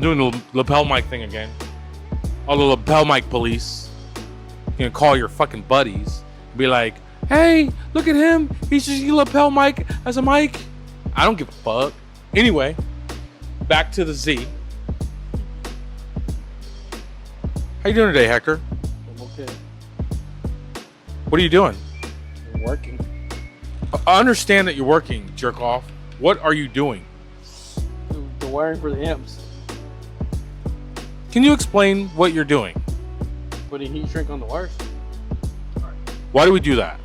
doing the lapel mic thing again. All the lapel mic police. You're gonna call your fucking buddies and be like, hey, look at him. He's just using lapel mic as a mic. I don't give a fuck. Anyway, back to the Z. How you doing today, Hector? I'm okay. What are you doing? I'm working. I understand that you're working, jerk off. What are you doing? The wiring for the amps. Can you explain what you're doing? Putting heat shrink on the wires. Why do we do that?